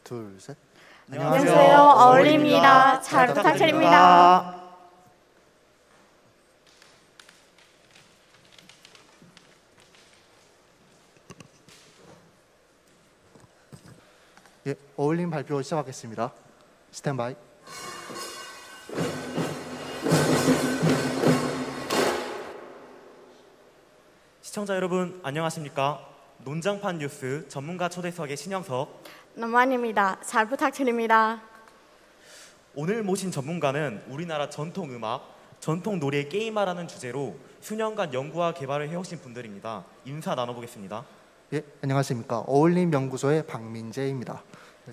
둘, 셋. 안녕하세요. 어울림입니다. 잘 부탁드립니다. 예, 어울림 발표 시작하겠습니다. 스탠바이. 시청자 여러분 안녕하십니까? 논장판 뉴스 전문가 초대석의 신영석 노만입니다. 잘 부탁드립니다. 오늘 모신 전문가는 우리나라 전통 음악, 전통 놀이의 게임화라는 주제로 수년간 연구와 개발을 해오신 분들입니다. 인사 나눠보겠습니다. 예, 안녕하십니까? 어울림 연구소의 박민재입니다.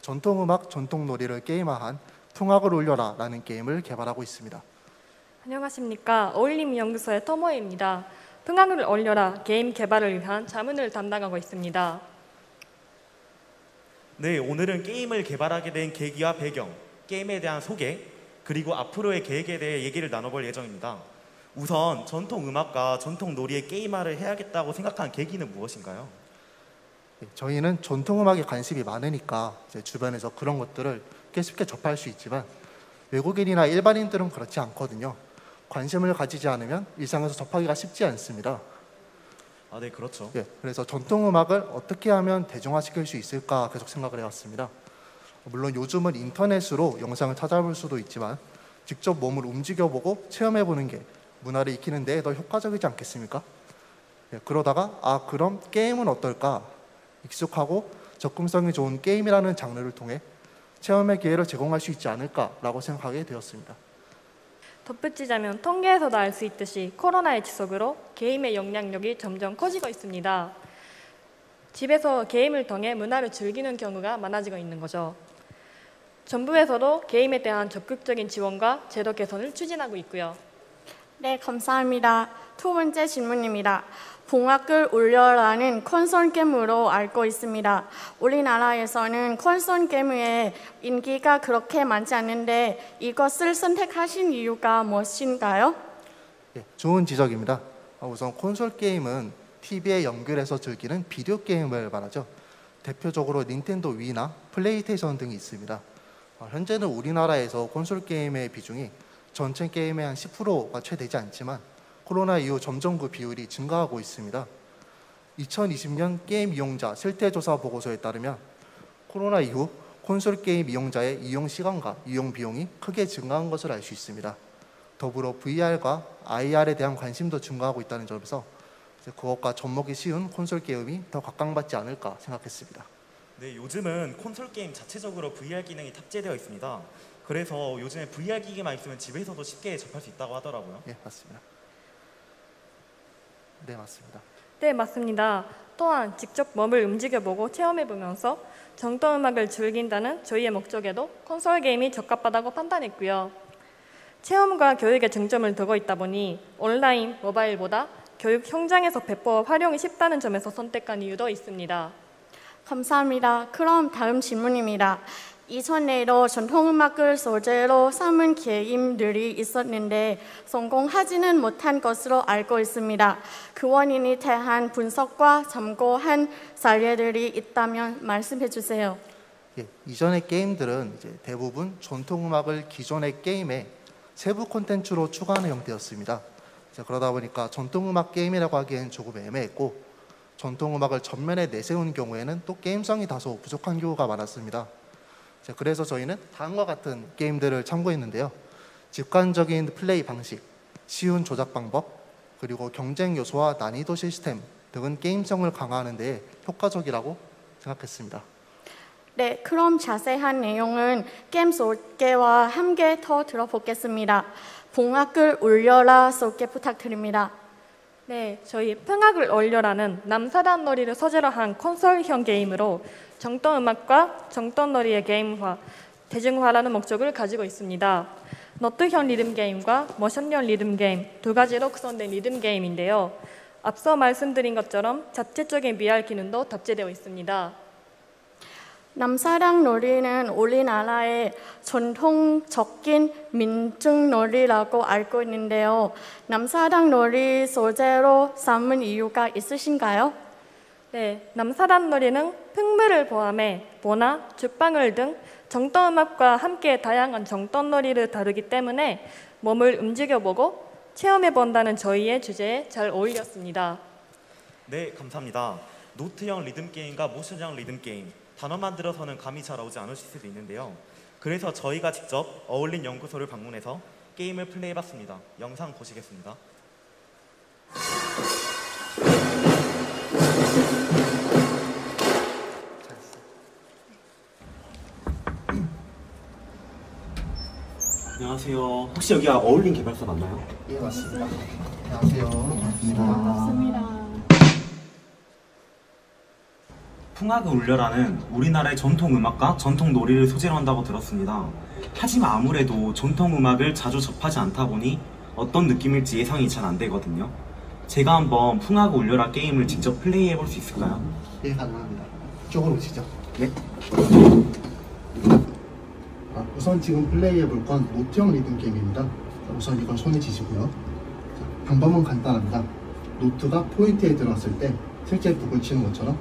전통 음악, 전통 놀이를 게임화한 풍악을 울려라라는 게임을 개발하고 있습니다. 안녕하십니까? 어울림 연구소의 터모입니다. 풍악을 올려라 게임 개발을 위한 자문을 담당하고 있습니다. 네, 오늘은 게임을 개발하게 된 계기와 배경, 게임에 대한 소개, 그리고 앞으로의 계획에 대해 얘기를 나눠볼 예정입니다. 우선 전통 음악과 전통 놀이의 게임화를 해야겠다고 생각한 계기는 무엇인가요? 예, 저희는 전통 음악에 관심이 많으니까 이제 주변에서 그런 것들을 꽤 쉽게 접할 수 있지만 외국인이나 일반인들은 그렇지 않거든요. 관심을 가지지 않으면 일상에서 접하기가 쉽지 않습니다. 아, 네, 그렇죠. 예, 그래서 전통 음악을 어떻게 하면 대중화시킬 수 있을까 계속 생각을 해왔습니다. 물론 요즘은 인터넷으로 영상을 찾아볼 수도 있지만 직접 몸을 움직여보고 체험해보는 게 문화를 익히는 데 더 효과적이지 않겠습니까? 예, 그러다가 그럼 게임은 어떨까? 익숙하고 접근성이 좋은 게임이라는 장르를 통해 체험의 기회를 제공할 수 있지 않을까라고 생각하게 되었습니다. 덧붙이자면 통계에서도 알 수 있듯이 코로나의 지속으로 게임의 영향력이 점점 커지고 있습니다. 집에서 게임을 통해 문화를 즐기는 경우가 많아지고 있는 거죠. 정부에서도 게임에 대한 적극적인 지원과 제도 개선을 추진하고 있고요. 네, 감사합니다. 두 번째 질문입니다. 풍악을 울려라는 콘솔 게임으로 알고 있습니다. 우리나라에서는 콘솔 게임의 인기가 그렇게 많지 않은데 이것을 선택하신 이유가 무엇인가요? 예, 좋은 지적입니다. 우선 콘솔 게임은 TV에 연결해서 즐기는 비디오 게임을 말하죠. 대표적으로 닌텐도 위나 플레이스테이션 등이 있습니다. 현재는 우리나라에서 콘솔 게임의 비중이 전체 게임의 한 10%가 채 되지 않지만 코로나 이후 점점 그 비율이 증가하고 있습니다. 2020년 게임 이용자 실태조사 보고서에 따르면 코로나 이후 콘솔 게임 이용자의 이용 시간과 이용 비용이 크게 증가한 것을 알 수 있습니다. 더불어 VR과 IR에 대한 관심도 증가하고 있다는 점에서 그것과 접목이 쉬운 콘솔 게임이 더 각광받지 않을까 생각했습니다. 네, 요즘은 콘솔 게임 자체적으로 VR 기능이 탑재되어 있습니다. 그래서 요즘에 VR 기기만 있으면 집에서도 쉽게 접할 수 있다고 하더라고요. 예, 맞습니다. 네, 맞습니다. 네, 맞습니다. 또한 직접 몸을 움직여보고 체험해보면서 전통 음악을 즐긴다는 저희의 목적에도 콘솔 게임이 적합하다고 판단했고요. 체험과 교육에 중점을 두고 있다 보니 온라인, 모바일보다 교육 현장에서 배포 활용이 쉽다는 점에서 선택한 이유도 있습니다. 감사합니다. 그럼 다음 질문입니다. 이전에도 전통음악을 소재로 삼은 게임들이 있었는데 성공하지는 못한 것으로 알고 있습니다. 그 원인에 대한 분석과 참고한 사례들이 있다면 말씀해 주세요. 예, 이전의 게임들은 이제 대부분 전통음악을 기존의 게임에 세부 콘텐츠로 추가하는 형태였습니다. 그러다 보니까 전통음악 게임이라고 하기엔 조금 애매했고 전통음악을 전면에 내세우는 경우에는 또 게임성이 다소 부족한 경우가 많았습니다. 그래서 저희는 다음과 같은 게임들을 참고했는데요. 직관적인 플레이 방식, 쉬운 조작 방법, 그리고 경쟁 요소와 난이도 시스템 등은 게임성을 강화하는 데 효과적이라고 생각했습니다. 네, 그럼 자세한 내용은 게임 소개와 함께 더 들어보겠습니다. 풍악을 울려라 소개 부탁드립니다. 네, 저희 풍악을 올려라는 남사단 놀이를 소재로 한 콘솔형 게임으로 정통음악과 정통놀이의 게임화, 대중화라는 목적을 가지고 있습니다. 노트형 리듬 게임과 모션형 리듬 게임 두 가지로 구성된 리듬 게임인데요. 앞서 말씀드린 것처럼 자체적인 VR 기능도 탑재되어 있습니다. 남사당 놀이는 우리나라의 전통적인 민중놀이라고 알고 있는데요. 남사당 놀이 소재로 삼은 이유가 있으신가요? 네, 남사단놀이는 풍물을 포함해 보나, 죽방울 등 정떠음악과 함께 다양한 정떠놀이를 다루기 때문에 몸을 움직여보고 체험해본다는 저희의 주제에 잘 어울렸습니다. 네, 감사합니다. 노트형 리듬 게임과 모션형 리듬 게임, 단어만 들어서는 감이 잘 오지 않으실 수도 있는데요. 그래서 저희가 직접 어울린 연구소를 방문해서 게임을 플레이해봤습니다. 영상 보시겠습니다. 안녕하세요. 혹시 여기가 어울린 개발사 맞나요? 예, 맞습니다. 안녕하세요. 반갑습니다. 풍악을 울려라는 우리나라의 전통 음악과 전통 놀이를 소재로 한다고 들었습니다. 하지만 아무래도 전통 음악을 자주 접하지 않다 보니 어떤 느낌일지 예상이 잘 안 되거든요. 제가 한번 풍악을 울려라 게임을 직접 플레이해 볼 수 있을까요? 예, 가능합니다. 이쪽으로 오시죠. 네. 우선 지금 플레이해 볼 건 노트형 리듬 게임입니다. 우선 이걸 손에 쥐시고요. 자, 방법은 간단합니다. 노트가 포인트에 들어갔을 때 실제 북을 치는 것처럼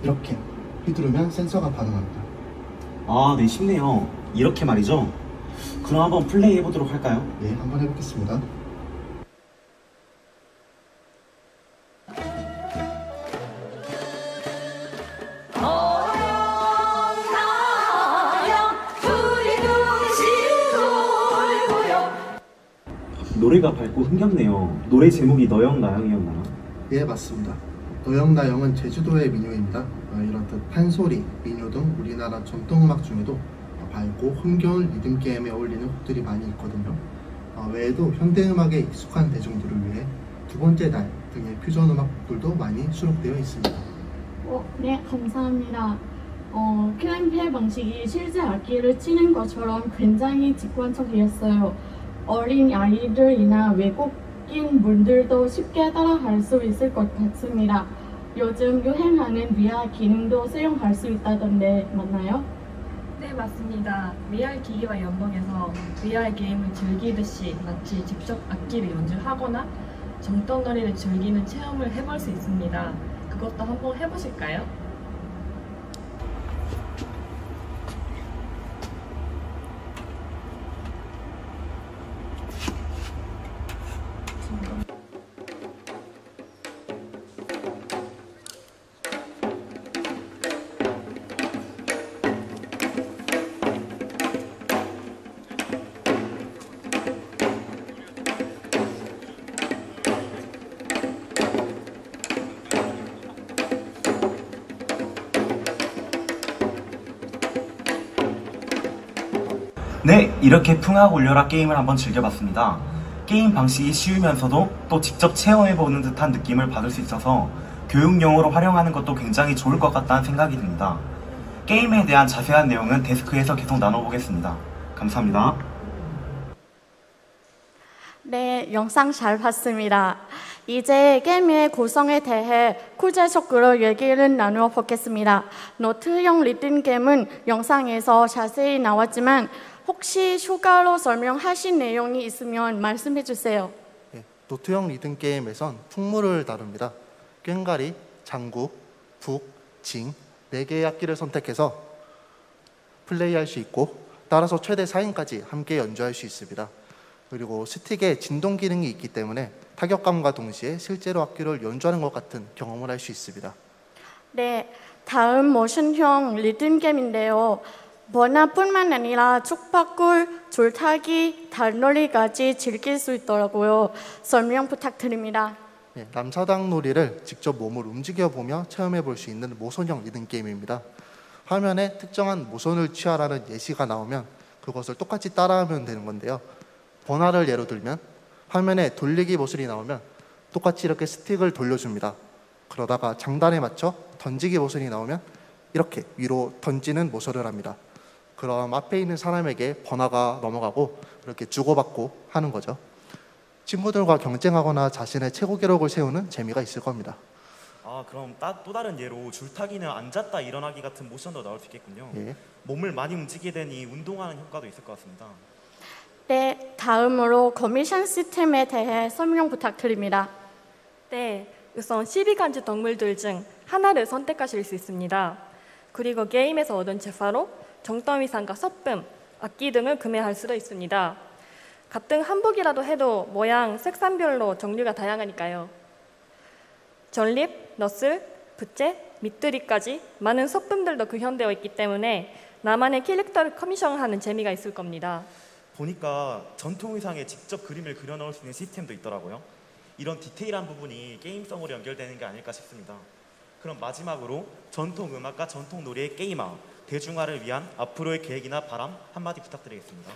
이렇게 휘두르면 센서가 반응합니다. 아, 네, 쉽네요. 이렇게 말이죠. 그럼 한번 플레이해 보도록 할까요? 예, 한번 해보겠습니다. 노래가 밝고 흥겹네요. 노래 제목이 너영나영이었나요? 예, 맞습니다. 너영나영은 제주도의 민요입니다. 이렇듯 판소리, 민요 등 우리나라 전통음악 중에도 밝고 흥겨운 리듬 게임에 어울리는 곡들이 많이 있거든요. 외에도 현대음악에 익숙한 대중들을 위해 두 번째 달 등의 퓨전 음악들도 많이 수록되어 있습니다. 네, 감사합니다. 클램펠 방식이 실제 악기를 치는 것처럼 굉장히 직관적이었어요. 어린 아이들이나 외국인 분들도 쉽게 따라할 수 있을 것 같습니다. 요즘 유행하는 VR 기능도 사용할 수 있다던데 맞나요? 네, 맞습니다. VR 기기와 연동해서 VR 게임을 즐기듯이 마치 직접 악기를 연주하거나 정떡놀이를 즐기는 체험을 해볼 수 있습니다. 그것도 한번 해보실까요? 네, 이렇게 풍악 울려라 게임을 한번 즐겨봤습니다. 게임 방식이 쉬우면서도 또 직접 체험해보는 듯한 느낌을 받을 수 있어서 교육용으로 활용하는 것도 굉장히 좋을 것 같다는 생각이 듭니다. 게임에 대한 자세한 내용은 데스크에서 계속 나눠보겠습니다. 감사합니다. 네, 영상 잘 봤습니다. 이제 게임의 구성에 대해 구체적으로 얘기를 나누어 보겠습니다. 노트형 리듬 게임은 영상에서 자세히 나왔지만 혹시 추가로 설명하신 내용이 있으면 말씀해 주세요. 예, 노트형 리듬 게임에선 풍물을 다룹니다. 꽹과리, 장구, 북, 징 4개의 악기를 선택해서 플레이할 수 있고 따라서 최대 4인까지 함께 연주할 수 있습니다. 그리고 스틱에 진동 기능이 있기 때문에 타격감과 동시에 실제로 악기를 연주하는 것 같은 경험을 할 수 있습니다. 네, 다음 모션형 리듬 게임인데요. 번화뿐만 아니라 축바꿀, 줄타기, 달놀이까지 즐길 수 있더라고요. 설명 부탁드립니다. 네, 남사당 놀이를 직접 몸을 움직여보며 체험해볼 수 있는 모션형 리듬 게임입니다. 화면에 특정한 모션을 취하라는 예시가 나오면 그것을 똑같이 따라하면 되는 건데요. 번화를 예로 들면 화면에 돌리기 모션이 나오면 똑같이 이렇게 스틱을 돌려줍니다. 그러다가 장단에 맞춰 던지기 모션이 나오면 이렇게 위로 던지는 모션을 합니다. 그럼 앞에 있는 사람에게 번화가 넘어가고 이렇게 주고받고 하는 거죠. 친구들과 경쟁하거나 자신의 최고 기록을 세우는 재미가 있을 겁니다. 그럼 또 다른 예로 줄타기는 앉았다 일어나기 같은 모션도 나올 수 있겠군요. 예. 몸을 많이 움직이게 되니 운동하는 효과도 있을 것 같습니다. 네, 다음으로 커미션 시스템에 대해 설명 부탁드립니다. 네, 우선 12가지 동물들 중 하나를 선택하실 수 있습니다. 그리고 게임에서 얻은 재화로 정더미상과 서쁨, 악기 등을 구매할 수도 있습니다. 같은 한복이라도 해도 모양, 색상별로 종류가 다양하니까요. 전립, 너슬, 부채, 밑두리까지 많은 소품들도 구현되어 있기 때문에 나만의 캐릭터를 커미션하는 재미가 있을 겁니다. 보니까 전통 의상에 직접 그림을 그려 넣을 수 있는 시스템도 있더라고요. 이런 디테일한 부분이 게임성으로 연결되는 게 아닐까 싶습니다. 그럼 마지막으로 전통 음악과 전통 놀이의 게임화, 대중화를 위한 앞으로의 계획이나 바람 한마디 부탁드리겠습니다.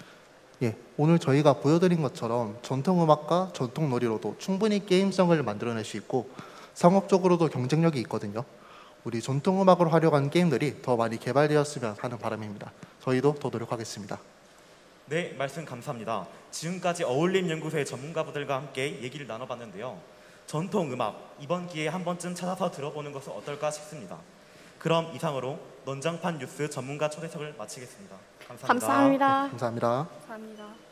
예, 오늘 저희가 보여드린 것처럼 전통 음악과 전통 놀이로도 충분히 게임성을 만들어낼 수 있고 상업적으로도 경쟁력이 있거든요. 우리 전통 음악을 활용한 게임들이 더 많이 개발되었으면 하는 바람입니다. 저희도 더 노력하겠습니다. 네, 말씀 감사합니다. 지금까지 어울림연구소의 전문가분들과 함께 얘기를 나눠봤는데요. 전통 음악, 이번 기회에 한 번쯤 찾아서 들어보는 것은 어떨까 싶습니다. 그럼 이상으로 넌장판 뉴스 전문가 초대석을 마치겠습니다. 감사합니다. 감사합니다. 감사합니다. 감사합니다.